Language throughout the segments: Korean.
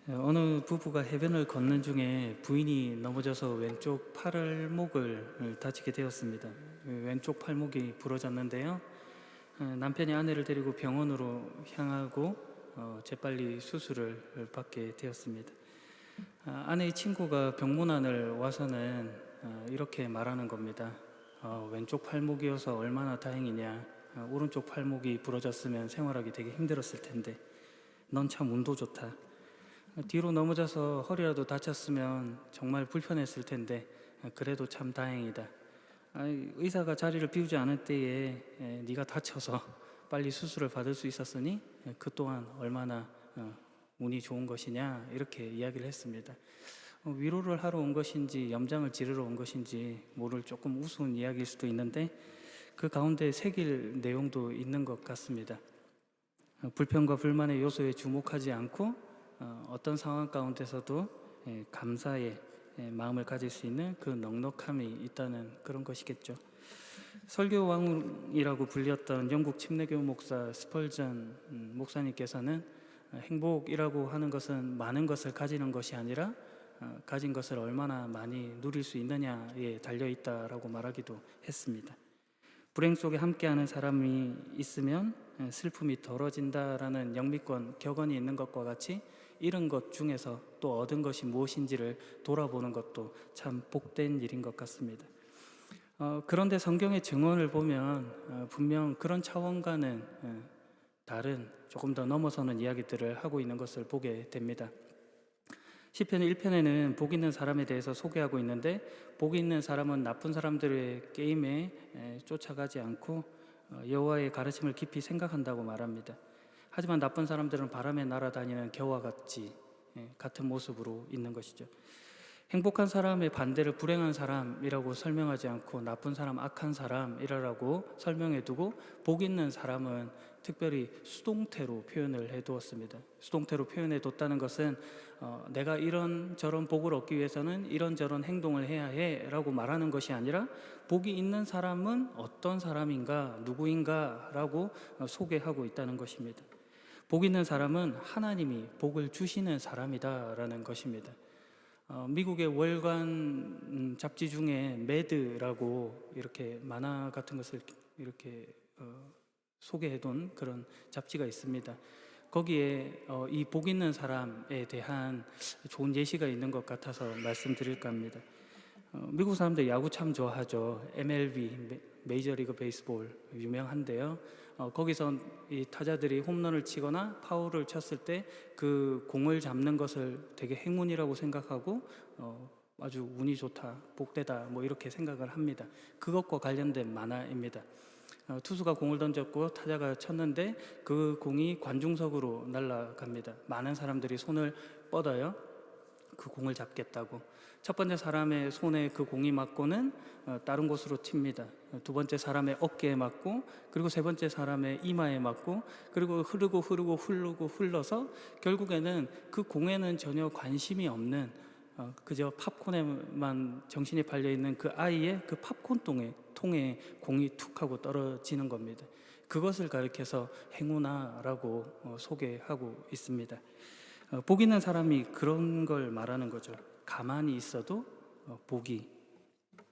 어느 부부가 해변을 걷는 중에 부인이 넘어져서 왼쪽 팔목을 다치게 되었습니다. 왼쪽 팔목이 부러졌는데요. 남편이 아내를 데리고 병원으로 향하고 재빨리 수술을 받게 되었습니다. 아내의 친구가 병문안을 와서는 이렇게 말하는 겁니다. 왼쪽 팔목이어서 얼마나 다행이냐. 오른쪽 팔목이 부러졌으면 생활하기 되게 힘들었을 텐데 넌 참 운도 좋다. 뒤로 넘어져서 허리라도 다쳤으면 정말 불편했을 텐데 그래도 참 다행이다. 의사가 자리를 비우지 않을 때에 네가 다쳐서 빨리 수술을 받을 수 있었으니 그 또한 얼마나 운이 좋은 것이냐, 이렇게 이야기를 했습니다. 위로를 하러 온 것인지 염장을 지르러 온 것인지 모를 조금 우스운 이야기일 수도 있는데 그 가운데 새길 내용도 있는 것 같습니다. 불평과 불만의 요소에 주목하지 않고 어떤 상황 가운데서도 감사의 마음을 가질 수 있는 그 넉넉함이 있다는 그런 것이겠죠. 설교왕이라고 불렸던 영국 침례교 목사 스펄전 목사님께서는 행복이라고 하는 것은 많은 것을 가지는 것이 아니라 가진 것을 얼마나 많이 누릴 수 있느냐에 달려 있다라고 말하기도 했습니다. 불행 속에 함께하는 사람이 있으면 슬픔이 덜어진다라는 영미권 격언이 있는 것과 같이 잃은 것 중에서 또 얻은 것이 무엇인지를 돌아보는 것도 참 복된 일인 것 같습니다. 그런데 성경의 증언을 보면 분명 그런 차원과는 다른 조금 더 넘어서는 이야기들을 하고 있는 것을 보게 됩니다. 시편 1편에는 복 있는 사람에 대해서 소개하고 있는데, 복 있는 사람은 나쁜 사람들의 게임에 쫓아가지 않고 여호와의 가르침을 깊이 생각한다고 말합니다. 하지만 나쁜 사람들은 바람에 날아다니는 겨와 같은 모습으로 있는 것이죠. 행복한 사람의 반대를 불행한 사람이라고 설명하지 않고 나쁜 사람, 악한 사람이라고 설명해 두고 복 있는 사람은 특별히 수동태로 표현을 해두었습니다. 수동태로 표현해 뒀다는 것은 내가 이런저런 복을 얻기 위해서는 이런저런 행동을 해야 해라고 말하는 것이 아니라 복이 있는 사람은 어떤 사람인가, 누구인가 라고 소개하고 있다는 것입니다. 복 있는 사람은 하나님이 복을 주시는 사람이다라는 것입니다. 미국의 월간 잡지 중에 매드라고 이렇게 만화 같은 것을 이렇게 소개해둔 그런 잡지가 있습니다. 거기에 이 복 있는 사람에 대한 좋은 예시가 있는 것 같아서 말씀드릴까 합니다. 미국 사람들 야구 참 좋아하죠. MLB, 메이저리그 베이스볼 유명한데요. 거기서 이 타자들이 홈런을 치거나 파울을 쳤을 때 그 공을 잡는 것을 되게 행운이라고 생각하고 아주 운이 좋다, 복되다 뭐 이렇게 생각을 합니다. 그것과 관련된 만화입니다. 투수가 공을 던졌고 타자가 쳤는데 그 공이 관중석으로 날아갑니다. 많은 사람들이 손을 뻗어요. 그 공을 잡겠다고. 첫 번째 사람의 손에 그 공이 맞고는 다른 곳으로 튑니다. 두 번째 사람의 어깨에 맞고, 그리고 세 번째 사람의 이마에 맞고, 그리고 흘러서 결국에는 그 공에는 전혀 관심이 없는 그저 팝콘에만 정신이 팔려 있는 그 아이의 그 팝콘 통에 공이 툭 하고 떨어지는 겁니다. 그것을 가리켜서 행운아라고 소개하고 있습니다. 복 있는 사람이 그런 걸 말하는 거죠. 가만히 있어도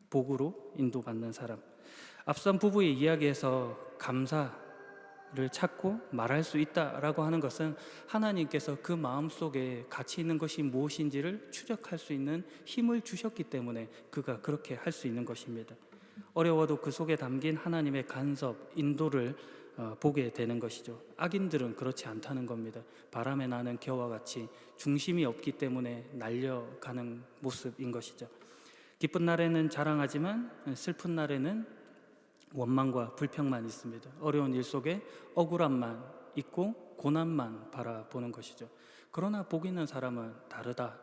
복으로 인도받는 사람. 앞선 부부의 이야기에서 감사를 찾고 말할 수 있다라고 하는 것은 하나님께서 그 마음속에 가치 있는 것이 무엇인지를 추적할 수 있는 힘을 주셨기 때문에 그가 그렇게 할 수 있는 것입니다. 어려워도 그 속에 담긴 하나님의 간섭, 인도를 보게 되는 것이죠. 악인들은 그렇지 않다는 겁니다. 바람에 나는 겨와 같이 중심이 없기 때문에 날려가는 모습인 것이죠. 기쁜 날에는 자랑하지만 슬픈 날에는 원망과 불평만 있습니다. 어려운 일 속에 억울함만 있고 고난만 바라보는 것이죠. 그러나 복 있는 사람은 다르다.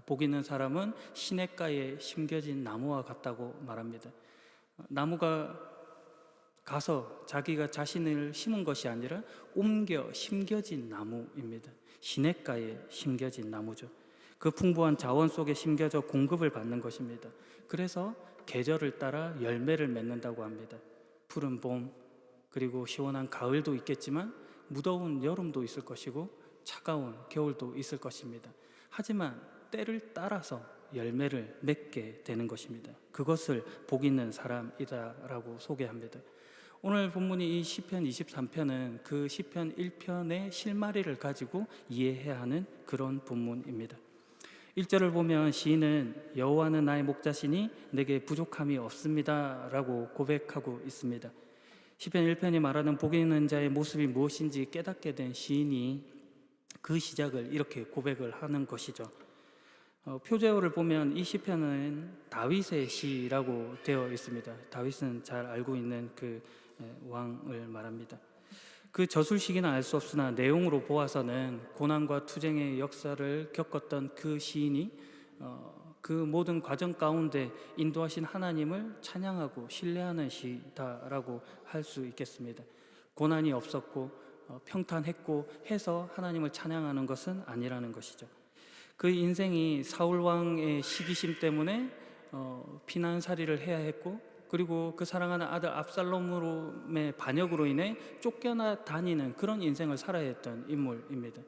복 있는 사람은 시냇가에 심겨진 나무와 같다고 말합니다. 나무가 가서 자기가 자신을 심은 것이 아니라 옮겨 심겨진 나무입니다. 시냇가에 심겨진 나무죠. 그 풍부한 자원 속에 심겨져 공급을 받는 것입니다. 그래서 계절을 따라 열매를 맺는다고 합니다. 푸른 봄, 그리고 시원한 가을도 있겠지만 무더운 여름도 있을 것이고 차가운 겨울도 있을 것입니다. 하지만 때를 따라서 열매를 맺게 되는 것입니다. 그것을 복 있는 사람이다라고 소개합니다. 오늘 본문이 이 시편 23편은 그 시편 1편의 실마리를 가지고 이해해야 하는 그런 본문입니다. 1절을 보면 시인은 여호와는 나의 목자시니 내게 부족함이 없습니다 라고 고백하고 있습니다. 시편 1편이 말하는 복 있는 자의 모습이 무엇인지 깨닫게 된 시인이 그 시작을 이렇게 고백을 하는 것이죠. 표제어를 보면 이 시편은 다윗의 시라고 되어 있습니다. 다윗은 잘 알고 있는 그 왕을 말합니다. 그 저술시기는 알 수 없으나 내용으로 보아서는 고난과 투쟁의 역사를 겪었던 그 시인이 그 모든 과정 가운데 인도하신 하나님을 찬양하고 신뢰하는 시다라고 할 수 있겠습니다. 고난이 없었고 평탄했고 해서 하나님을 찬양하는 것은 아니라는 것이죠. 그 인생이 사울 왕의 시기심 때문에 피난살이를 해야 했고, 그리고 그 사랑하는 아들 압살롬의 반역으로 인해 쫓겨나 다니는 그런 인생을 살아야 했던 인물입니다.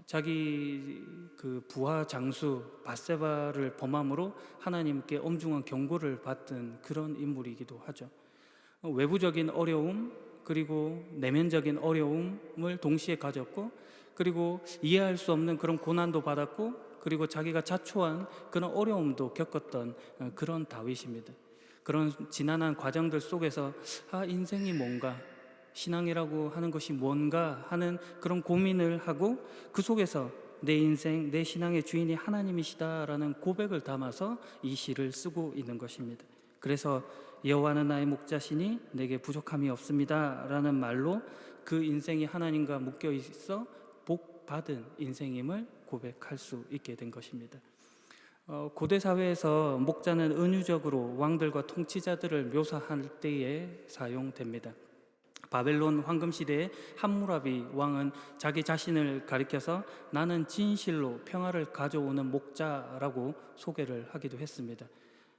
자기 그 부하 장수 밧세바를 범함으로 하나님께 엄중한 경고를 받던 그런 인물이기도 하죠. 외부적인 어려움 그리고 내면적인 어려움을 동시에 가졌고, 그리고 이해할 수 없는 그런 고난도 받았고, 그리고 자기가 자초한 그런 어려움도 겪었던 그런 다윗입니다. 그런 지난한 과정들 속에서 인생이 뭔가, 신앙이라고 하는 것이 뭔가 하는 그런 고민을 하고, 그 속에서 내 인생, 내 신앙의 주인이 하나님이시다라는 고백을 담아서 이 시를 쓰고 있는 것입니다. 그래서 여호와는 나의 목자시니 내게 부족함이 없습니다 라는 말로 그 인생이 하나님과 묶여 있어 복 받은 인생임을 고백할 수 있게 된 것입니다. 고대 사회에서 목자는 은유적으로 왕들과 통치자들을 묘사할 때에 사용됩니다. 바벨론 황금 시대의 함무라비 왕은 자기 자신을 가리켜서 나는 진실로 평화를 가져오는 목자라고 소개를 하기도 했습니다.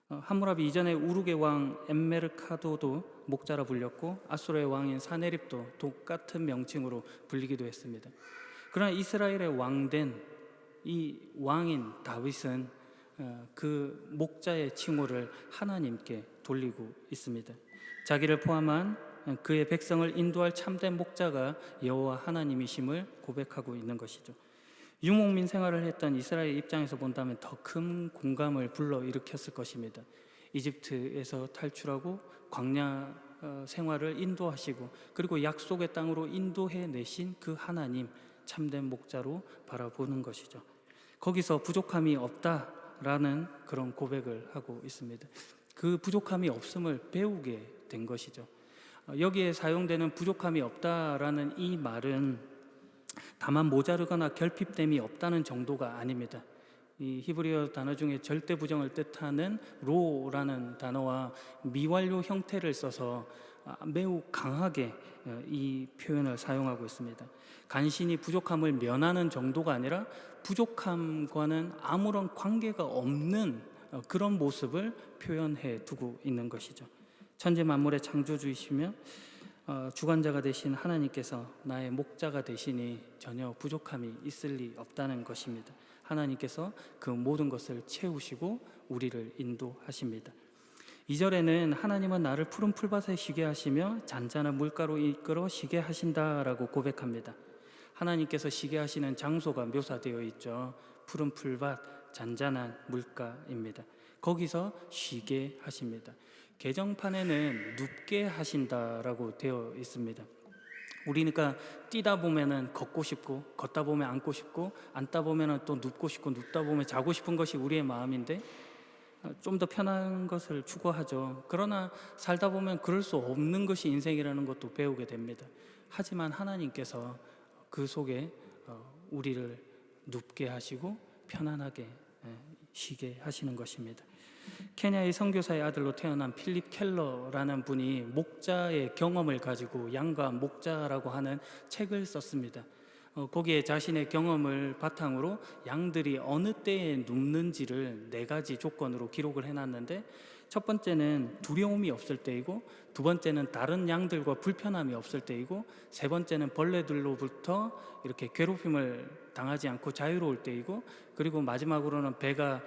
함무라비 이전에 우르게 왕 엠메르카도도 목자라 불렸고, 아수르의 왕인 사네립도 똑같은 명칭으로 불리기도 했습니다. 그러나 이스라엘의 왕된 이 왕인 다윗은 그 목자의 칭호를 하나님께 돌리고 있습니다. 자기를 포함한 그의 백성을 인도할 참된 목자가 여호와 하나님이심을 고백하고 있는 것이죠. 유목민 생활을 했던 이스라엘 입장에서 본다면 더 큰 공감을 불러일으켰을 것입니다. 이집트에서 탈출하고 광야 생활을 인도하시고, 그리고 약속의 땅으로 인도해 내신 그 하나님, 참된 목자로 바라보는 것이죠. 거기서 부족함이 없다라는 그런 고백을 하고 있습니다. 그 부족함이 없음을 배우게 된 것이죠. 여기에 사용되는 부족함이 없다라는 이 말은 다만 모자르거나 결핍됨이 없다는 정도가 아닙니다. 이 히브리어 단어 중에 절대 부정을 뜻하는 로라는 단어와 미완료 형태를 써서 매우 강하게 이 표현을 사용하고 있습니다. 간신히 부족함을 면하는 정도가 아니라 부족함과는 아무런 관계가 없는 그런 모습을 표현해 두고 있는 것이죠. 천지 만물의 창조주이시며 주관자가 되신 하나님께서 나의 목자가 되시니 전혀 부족함이 있을 리 없다는 것입니다. 하나님께서 그 모든 것을 채우시고 우리를 인도하십니다. 2절에는 하나님은 나를 푸른 풀밭에 쉬게 하시며 잔잔한 물가로 이끌어 쉬게 하신다라고 고백합니다. 하나님께서 쉬게 하시는 장소가 묘사되어 있죠. 푸른 풀밭, 잔잔한 물가입니다. 거기서 쉬게 하십니다. 개정판에는 눕게 하신다라고 되어 있습니다. 우리니까 뛰다 보면은 걷고 싶고, 걷다 보면 앉고 싶고, 앉다 보면은 또 눕고 싶고, 눕다 보면 자고 싶은 것이 우리의 마음인데 좀 더 편한 것을 추구하죠. 그러나 살다 보면 그럴 수 없는 것이 인생이라는 것도 배우게 됩니다. 하지만 하나님께서 그 속에 우리를 눕게 하시고 편안하게 쉬게 하시는 것입니다. 케냐의 선교사의 아들로 태어난 필립 켈러라는 분이 목자의 경험을 가지고 양과 목자라고 하는 책을 썼습니다. 거기에 자신의 경험을 바탕으로 양들이 어느 때에 눕는지를 4가지 조건으로 기록을 해놨는데, 첫 번째는 두려움이 없을 때이고, 두 번째는 다른 양들과 불편함이 없을 때이고, 세 번째는 벌레들로부터 이렇게 괴롭힘을 당하지 않고 자유로울 때이고, 그리고 마지막으로는 배가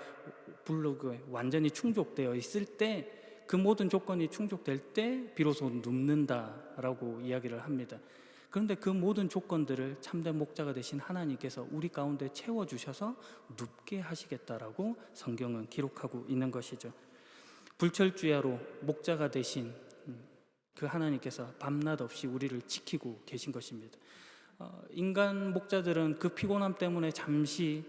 불로 완전히 충족되어 있을 때, 그 모든 조건이 충족될 때 비로소 눕는다라고 이야기를 합니다. 그런데 그 모든 조건들을 참된 목자가 되신 하나님께서 우리 가운데 채워주셔서 눕게 하시겠다라고 성경은 기록하고 있는 것이죠. 불철주야로 목자가 되신 그 하나님께서 밤낮 없이 우리를 지키고 계신 것입니다. 인간 목자들은 그 피곤함 때문에 잠시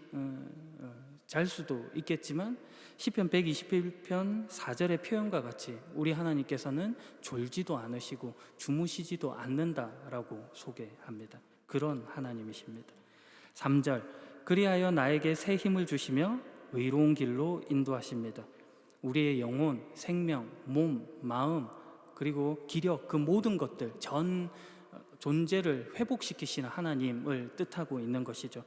잘 수도 있겠지만 시편 121편 4절의 표현과 같이 우리 하나님께서는 졸지도 않으시고 주무시지도 않는다라고 소개합니다. 그런 하나님이십니다. 3절, 그리하여 나에게 새 힘을 주시며 의로운 길로 인도하십니다. 우리의 영혼, 생명, 몸, 마음, 그리고 기력, 그 모든 것들, 전 존재를 회복시키시는 하나님을 뜻하고 있는 것이죠.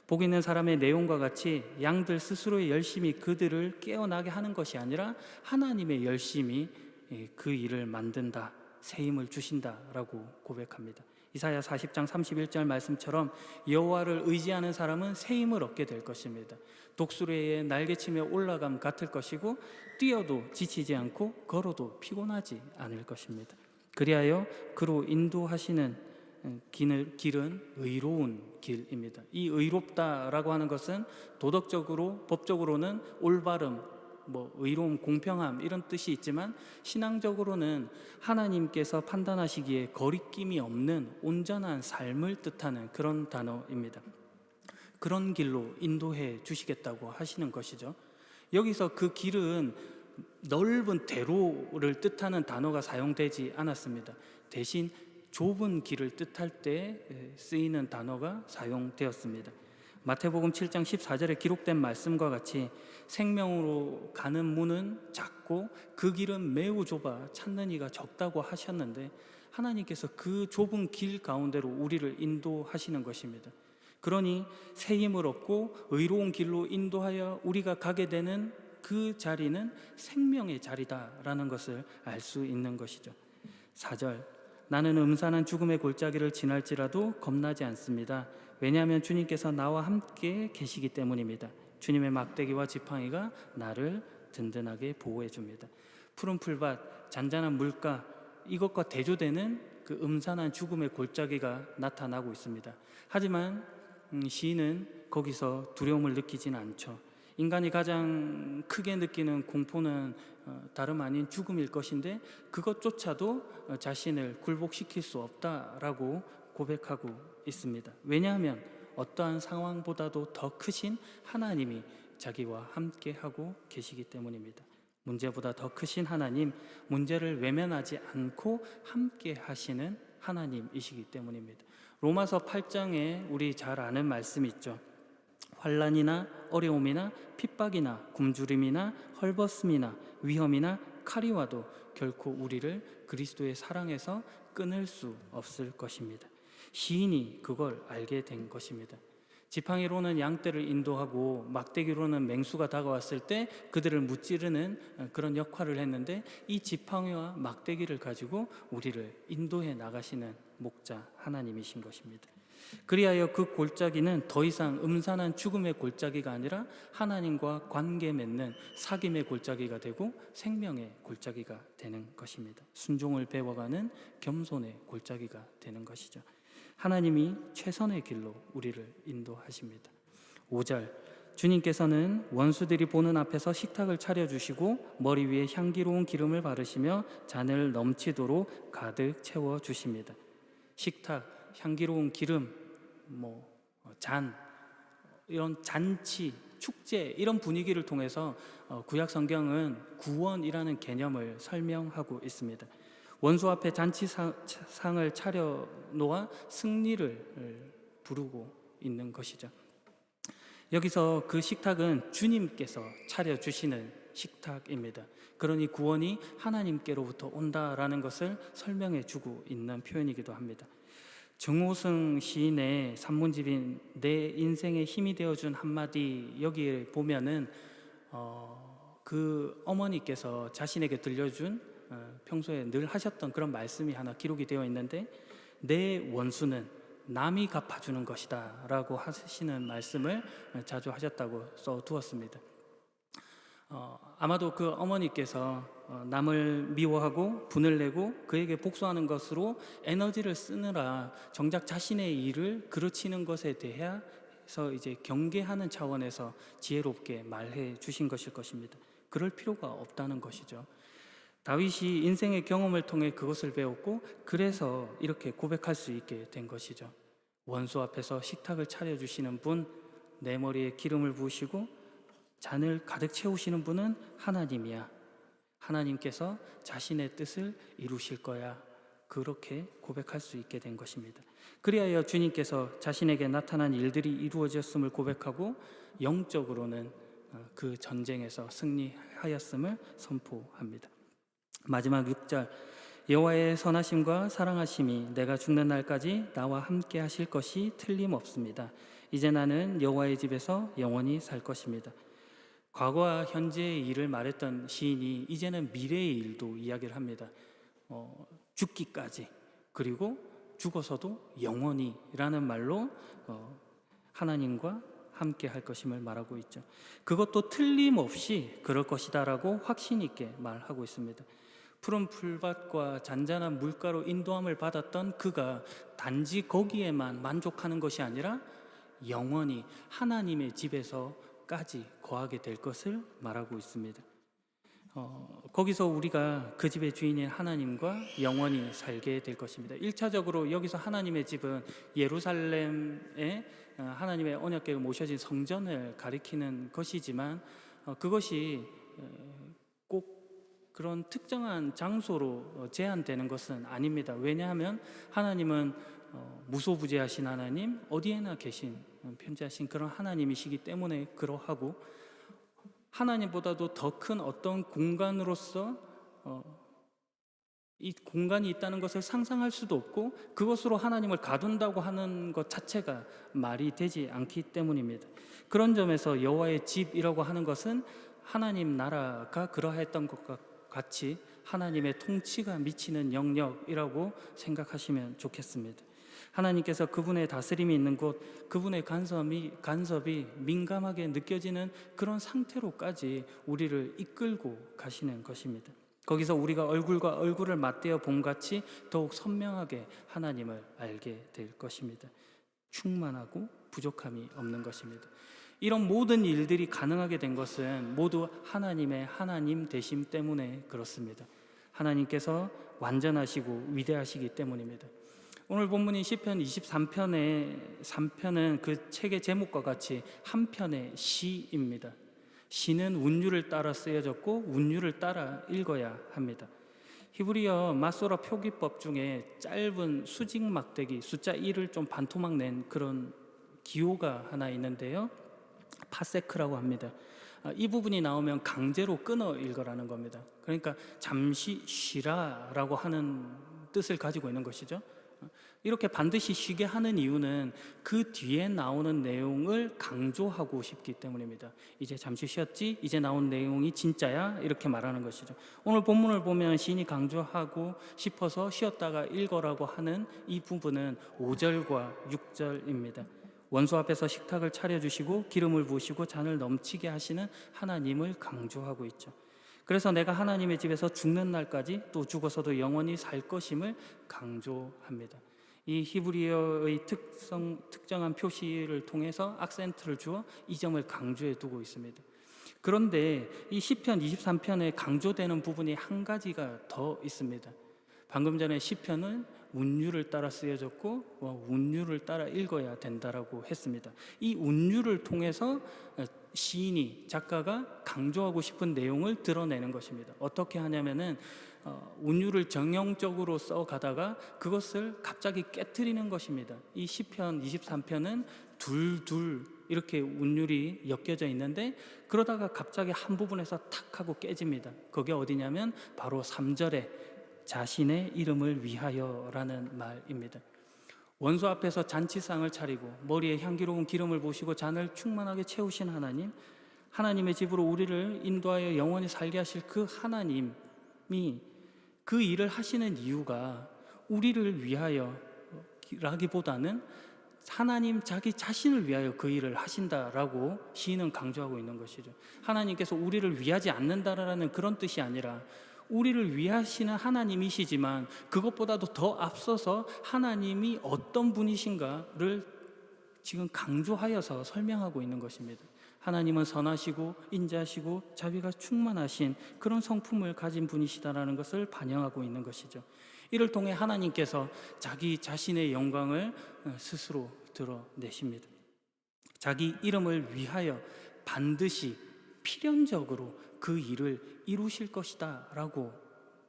복 있는 사람의 내용과 같이 양들 스스로의 열심이 그들을 깨어나게 하는 것이 아니라 하나님의 열심이 그 일을 만든다, 새 힘을 주신다라고 고백합니다. 이사야 40장 31절 말씀처럼 여호와를 의지하는 사람은 새 힘을 얻게 될 것입니다. 독수리의 날개치며 올라감 같을 것이고 뛰어도 지치지 않고 걸어도 피곤하지 않을 것입니다. 그리하여 그로 인도하시는 길은 의로운 길입니다. 이 의롭다라고 하는 것은 도덕적으로, 법적으로는 올바름, 의로움, 공평함 이런 뜻이 있지만 신앙적으로는 하나님께서 판단하시기에 거리낌이 없는 온전한 삶을 뜻하는 그런 단어입니다. 그런 길로 인도해 주시겠다고 하시는 것이죠. 여기서 그 길은 넓은 대로를 뜻하는 단어가 사용되지 않았습니다. 대신 좁은 길을 뜻할 때 쓰이는 단어가 사용되었습니다. 마태복음 7장 14절에 기록된 말씀과 같이 생명으로 가는 문은 작고 그 길은 매우 좁아 찾는 이가 적다고 하셨는데, 하나님께서 그 좁은 길 가운데로 우리를 인도하시는 것입니다. 그러니 새 힘을 얻고 의로운 길로 인도하여 우리가 가게 되는 그 자리는 생명의 자리다라는 것을 알 수 있는 것이죠. 4절, 나는 음산한 죽음의 골짜기를 지날지라도 겁나지 않습니다. 왜냐하면 주님께서 나와 함께 계시기 때문입니다. 주님의 막대기와 지팡이가 나를 든든하게 보호해 줍니다. 푸른 풀밭, 잔잔한 물가, 이것과 대조되는 그 음산한 죽음의 골짜기가 나타나고 있습니다. 하지만 시인은 거기서 두려움을 느끼지는 않죠. 인간이 가장 크게 느끼는 공포는 다름 아닌 죽음일 것인데 그것조차도 자신을 굴복시킬 수 없다라고 고백하고 있습니다. 왜냐하면 어떠한 상황보다도 더 크신 하나님이 자기와 함께하고 계시기 때문입니다. 문제보다 더 크신 하나님, 문제를 외면하지 않고 함께 하시는 하나님이시기 때문입니다. 로마서 8장에 우리 잘 아는 말씀이 있죠. 환난이나 어려움이나 핍박이나 굶주림이나 헐벗음이나 위험이나 칼이 와도 결코 우리를 그리스도의 사랑에서 끊을 수 없을 것입니다. 시인이 그걸 알게 된 것입니다. 지팡이로는 양떼를 인도하고 막대기로는 맹수가 다가왔을 때 그들을 무찌르는 그런 역할을 했는데, 이 지팡이와 막대기를 가지고 우리를 인도해 나가시는 목자 하나님이신 것입니다. 그리하여 그 골짜기는 더 이상 음산한 죽음의 골짜기가 아니라 하나님과 관계 맺는 사귐의 골짜기가 되고 생명의 골짜기가 되는 것입니다. 순종을 배워가는 겸손의 골짜기가 되는 것이죠. 하나님이 최선의 길로 우리를 인도하십니다. 5절, 주님께서는 원수들이 보는 앞에서 식탁을 차려주시고 머리 위에 향기로운 기름을 바르시며 잔을 넘치도록 가득 채워주십니다. 식탁, 향기로운 기름, 잔, 이런 잔치, 축제 이런 분위기를 통해서 구약 성경은 구원이라는 개념을 설명하고 있습니다. 원수 앞에 잔치상을 차려 놓아 승리를 부르고 있는 것이죠. 여기서 그 식탁은 주님께서 차려주시는 식탁입니다. 그러니 구원이 하나님께로부터 온다라는 것을 설명해 주고 있는 표현이기도 합니다. 정호승 시인의 산문집인 내 인생의 힘이 되어준 한마디, 여기에 보면은 그 어머니께서 자신에게 들려준 평소에 늘 하셨던 그런 말씀이 하나 기록이 되어 있는데, 내 원수는 남이 갚아주는 것이다 라고 하시는 말씀을 자주 하셨다고 써두었습니다. 아마도 그 어머니께서 남을 미워하고 분을 내고 그에게 복수하는 것으로 에너지를 쓰느라 정작 자신의 일을 그르치는 것에 대해서 이제 경계하는 차원에서 지혜롭게 말해 주신 것일 것입니다. 그럴 필요가 없다는 것이죠. 다윗이 인생의 경험을 통해 그것을 배웠고, 그래서 이렇게 고백할 수 있게 된 것이죠. 원수 앞에서 식탁을 차려주시는 분, 내 머리에 기름을 부으시고 잔을 가득 채우시는 분은 하나님이야. 하나님께서 자신의 뜻을 이루실 거야. 그렇게 고백할 수 있게 된 것입니다. 그리하여 주님께서 자신에게 나타난 일들이 이루어졌음을 고백하고, 영적으로는 그 전쟁에서 승리하였음을 선포합니다. 마지막 6절, 여호와의 선하심과 사랑하심이 내가 죽는 날까지 나와 함께 하실 것이 틀림없습니다. 이제 나는 여호와의 집에서 영원히 살 것입니다. 과거와 현재의 일을 말했던 시인이 이제는 미래의 일도 이야기를 합니다. 죽기까지, 그리고 죽어서도 영원히 라는 말로 하나님과 함께 할 것임을 말하고 있죠. 그것도 틀림없이 그럴 것이다 라고 확신 있게 말하고 있습니다. 푸른 풀밭과 잔잔한 물가로 인도함을 받았던 그가 단지 거기에만 만족하는 것이 아니라 영원히 하나님의 집에서까지 거하게 될 것을 말하고 있습니다. 거기서 우리가 그 집의 주인인 하나님과 영원히 살게 될 것입니다. 1차적으로 여기서 하나님의 집은 예루살렘에 하나님의 언약궤가 모셔진 성전을 가리키는 것이지만, 그것이 꼭 그런 특정한 장소로 제한되는 것은 아닙니다. 왜냐하면 하나님은 무소부재하신 하나님, 어디에나 계신 편재하신 그런 하나님이시기 때문에 그러하고, 하나님보다도 더 큰 어떤 공간으로서 이 공간이 있다는 것을 상상할 수도 없고, 그것으로 하나님을 가둔다고 하는 것 자체가 말이 되지 않기 때문입니다. 그런 점에서 여호와의 집이라고 하는 것은 하나님 나라가 그러했던 것과 같이 하나님의 통치가 미치는 영역이라고 생각하시면 좋겠습니다. 하나님께서 그분의 다스림이 있는 곳, 그분의 간섭이 민감하게 느껴지는 그런 상태로까지 우리를 이끌고 가시는 것입니다. 거기서 우리가 얼굴과 얼굴을 맞대어 봄같이 더욱 선명하게 하나님을 알게 될 것입니다. 충만하고 부족함이 없는 것입니다. 이런 모든 일들이 가능하게 된 것은 모두 하나님의 하나님 되심 때문에 그렇습니다. 하나님께서 완전하시고 위대하시기 때문입니다. 오늘 본문인 시편 23편의 3편은 그 책의 제목과 같이 한 편의 시입니다. 시는 운율을 따라 쓰여졌고 운율을 따라 읽어야 합니다. 히브리어 마소라 표기법 중에 짧은 수직 막대기 숫자 1을 좀 반토막 낸 그런 기호가 하나 있는데요, 파세크라고 합니다. 이 부분이 나오면 강제로 끊어 읽으라는 겁니다. 그러니까 잠시 쉬라라고 하는 뜻을 가지고 있는 것이죠. 이렇게 반드시 쉬게 하는 이유는 그 뒤에 나오는 내용을 강조하고 싶기 때문입니다. 이제 잠시 쉬었지? 이제 나온 내용이 진짜야? 이렇게 말하는 것이죠. 오늘 본문을 보면 시인이 강조하고 싶어서 쉬었다가 읽어라고 하는 이 부분은 5절과 6절입니다. 원수 앞에서 식탁을 차려주시고 기름을 부으시고 잔을 넘치게 하시는 하나님을 강조하고 있죠. 그래서 내가 하나님의 집에서 죽는 날까지 또 죽어서도 영원히 살 것임을 강조합니다. 이 히브리어의 특정한 표시를 통해서 악센트를 주어 이 점을 강조해 두고 있습니다. 그런데 이 시편 23편에 강조되는 부분이 한 가지가 더 있습니다. 방금 전에 시편은 운율을 따라 쓰여졌고 운율을 따라 읽어야 된다라고 했습니다. 이 운율을 통해서 시인이, 작가가 강조하고 싶은 내용을 드러내는 것입니다. 어떻게 하냐면은 운율을 정형적으로 써가다가 그것을 갑자기 깨트리는 것입니다. 이 시편 23편은 둘둘 이렇게 운율이 엮여져 있는데, 그러다가 갑자기 한 부분에서 탁 하고 깨집니다. 그게 어디냐면 바로 3절에 자신의 이름을 위하여라는 말입니다. 원수 앞에서 잔치상을 차리고 머리에 향기로운 기름을 부으시고 잔을 충만하게 채우신 하나님, 하나님의 집으로 우리를 인도하여 영원히 살게 하실 그 하나님이 그 일을 하시는 이유가 우리를 위하여라기보다는 하나님 자기 자신을 위하여 그 일을 하신다라고 시인은 강조하고 있는 것이죠. 하나님께서 우리를 위하지 않는다라는 그런 뜻이 아니라 우리를 위하시는 하나님이시지만 그것보다도 더 앞서서 하나님이 어떤 분이신가를 지금 강조하여서 설명하고 있는 것입니다. 하나님은 선하시고 인자하시고 자비가 충만하신 그런 성품을 가진 분이시다라는 것을 반영하고 있는 것이죠. 이를 통해 하나님께서 자기 자신의 영광을 스스로 드러내십니다. 자기 이름을 위하여 반드시 필연적으로 그 일을 이루실 것이다 라고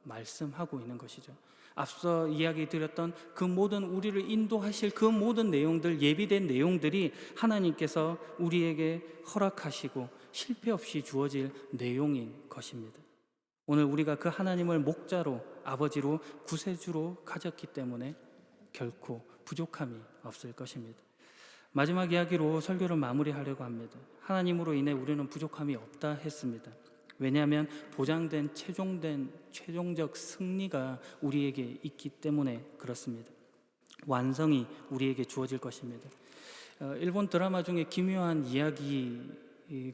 말씀하고 있는 것이죠. 앞서 이야기 드렸던 그 모든 우리를 인도하실 그 모든 내용들, 예비된 내용들이 하나님께서 우리에게 허락하시고 실패 없이 주어질 내용인 것입니다. 오늘 우리가 그 하나님을 목자로, 아버지로, 구세주로 가졌기 때문에 결코 부족함이 없을 것입니다. 마지막 이야기로 설교를 마무리하려고 합니다. 하나님으로 인해 우리는 부족함이 없다 했습니다. 왜냐하면 보장된 최종적 승리가 우리에게 있기 때문에 그렇습니다. 완성이 우리에게 주어질 것입니다. 일본 드라마 중에 기묘한 이야기,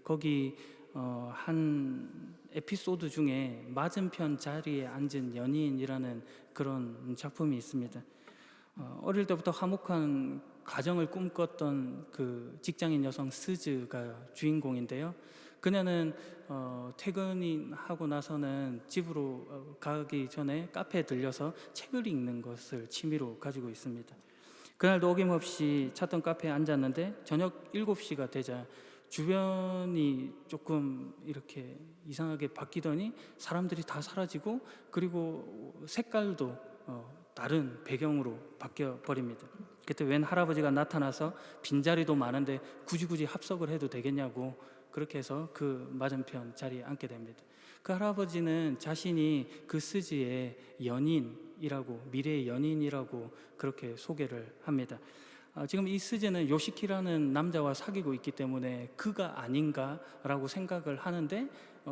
거기 한 에피소드 중에 맞은편 자리에 앉은 연인이라는 그런 작품이 있습니다. 어릴 때부터 화목한 가정을 꿈꿨던 그 직장인 여성 스즈가 주인공인데요. 그녀는 퇴근하고 나서는 집으로 가기 전에 카페에 들려서 책을 읽는 것을 취미로 가지고 있습니다. 그날도 어김없이 찾던 카페에 앉았는데 저녁 7시가 되자 주변이 조금 이렇게 이상하게 바뀌더니 사람들이 다 사라지고 그리고 색깔도 다른 배경으로 바뀌어 버립니다. 그때 웬 할아버지가 나타나서 빈자리도 많은데 굳이 합석을 해도 되겠냐고 그렇게 해서 그 맞은편 자리에 앉게 됩니다. 그 할아버지는 자신이 그 스즈의 연인이라고, 미래의 연인이라고 그렇게 소개를 합니다. 지금 이 스즈는 요시키라는 남자와 사귀고 있기 때문에 그가 아닌가라고 생각을 하는데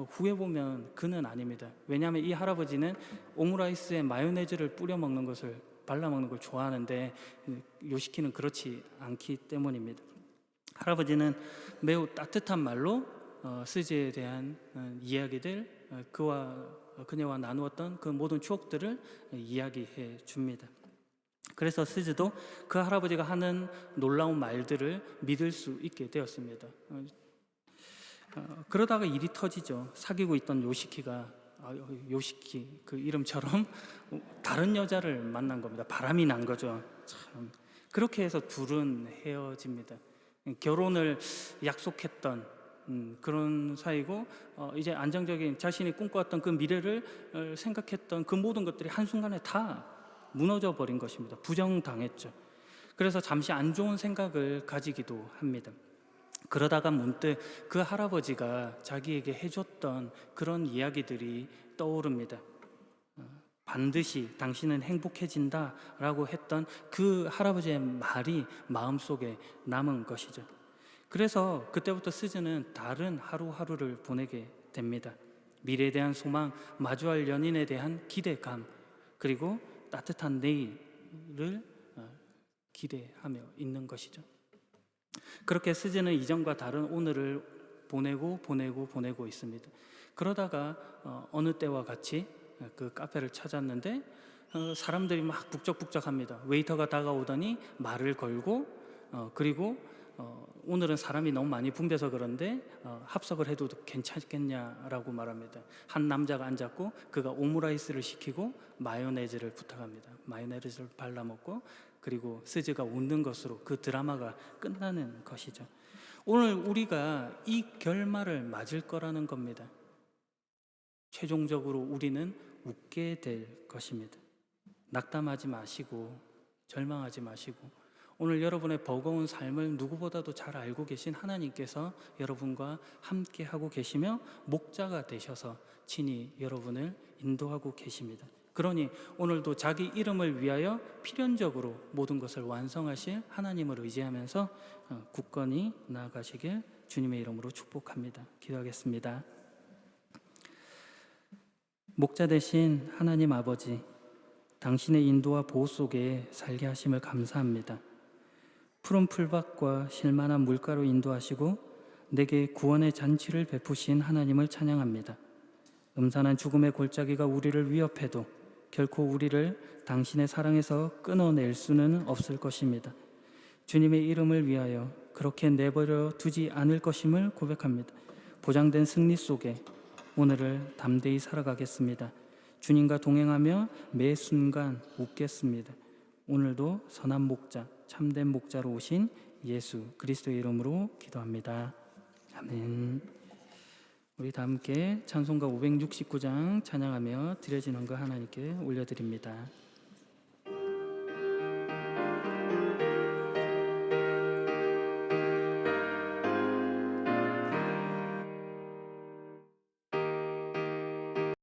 후에 보면 그는 아닙니다. 왜냐하면 이 할아버지는 오므라이스에 마요네즈를 뿌려 먹는 것을, 발라 먹는 걸 좋아하는데 요시키는 그렇지 않기 때문입니다. 할아버지는 매우 따뜻한 말로 스즈에 대한 이야기들, 그녀와 나누었던 그 모든 추억들을 이야기해 줍니다. 그래서 스즈도 그 할아버지가 하는 놀라운 말들을 믿을 수 있게 되었습니다. 그러다가 일이 터지죠. 사귀고 있던 요시키가 요시키 그 이름처럼 다른 여자를 만난 겁니다. 바람이 난 거죠. 참. 그렇게 해서 둘은 헤어집니다. 결혼을 약속했던 그런 사이고 이제 안정적인 자신이 꿈꿔왔던 그 미래를 생각했던 그 모든 것들이 한순간에 다 무너져 버린 것입니다. 부정당했죠. 그래서 잠시 안 좋은 생각을 가지기도 합니다. 그러다가 문득 그 할아버지가 자기에게 해줬던 그런 이야기들이 떠오릅니다. 반드시 당신은 행복해진다 라고 했던 그 할아버지의 말이 마음속에 남은 것이죠. 그래서 그때부터 스즈는 다른 하루하루를 보내게 됩니다. 미래에 대한 소망, 마주할 연인에 대한 기대감, 그리고 따뜻한 내일을 기대하며 있는 것이죠. 그렇게 스즈는 이전과 다른 오늘을 보내고 있습니다. 그러다가 어느 때와 같이 그 카페를 찾았는데 사람들이 막 북적북적합니다. 웨이터가 다가오더니 말을 걸고 그리고 오늘은 사람이 너무 많이 붐벼서 그런데 합석을 해도 괜찮겠냐라고 말합니다. 한 남자가 앉았고 그가 오므라이스를 시키고 마요네즈를 부탁합니다. 마요네즈를 발라먹고 그리고 스즈가 웃는 것으로 그 드라마가 끝나는 것이죠. 오늘 우리가 이 결말을 맞을 거라는 겁니다. 최종적으로 우리는 웃게 될 것입니다. 낙담하지 마시고 절망하지 마시고 오늘 여러분의 버거운 삶을 누구보다도 잘 알고 계신 하나님께서 여러분과 함께 하고 계시며 목자가 되셔서 친히 여러분을 인도하고 계십니다. 그러니 오늘도 자기 이름을 위하여 필연적으로 모든 것을 완성하실 하나님을 의지하면서 굳건히 나아가시길 주님의 이름으로 축복합니다. 기도하겠습니다. 목자 되신 하나님 아버지, 당신의 인도와 보호 속에 살게 하심을 감사합니다. 푸른 풀밭과 실만한 물가로 인도하시고 내게 구원의 잔치를 베푸신 하나님을 찬양합니다. 음산한 죽음의 골짜기가 우리를 위협해도 결코 우리를 당신의 사랑에서 끊어낼 수는 없을 것입니다. 주님의 이름을 위하여 그렇게 내버려 두지 않을 것임을 고백합니다. 보장된 승리 속에 오늘을 담대히 살아가겠습니다. 주님과 동행하며 매 순간 웃겠습니다. 오늘도 선한 목자, 참된 목자로 오신 예수 그리스도의 이름으로 기도합니다. 아멘. 우리 다 함께 찬송가 569장 찬양하며 드려지는 거 하나님께 올려드립니다.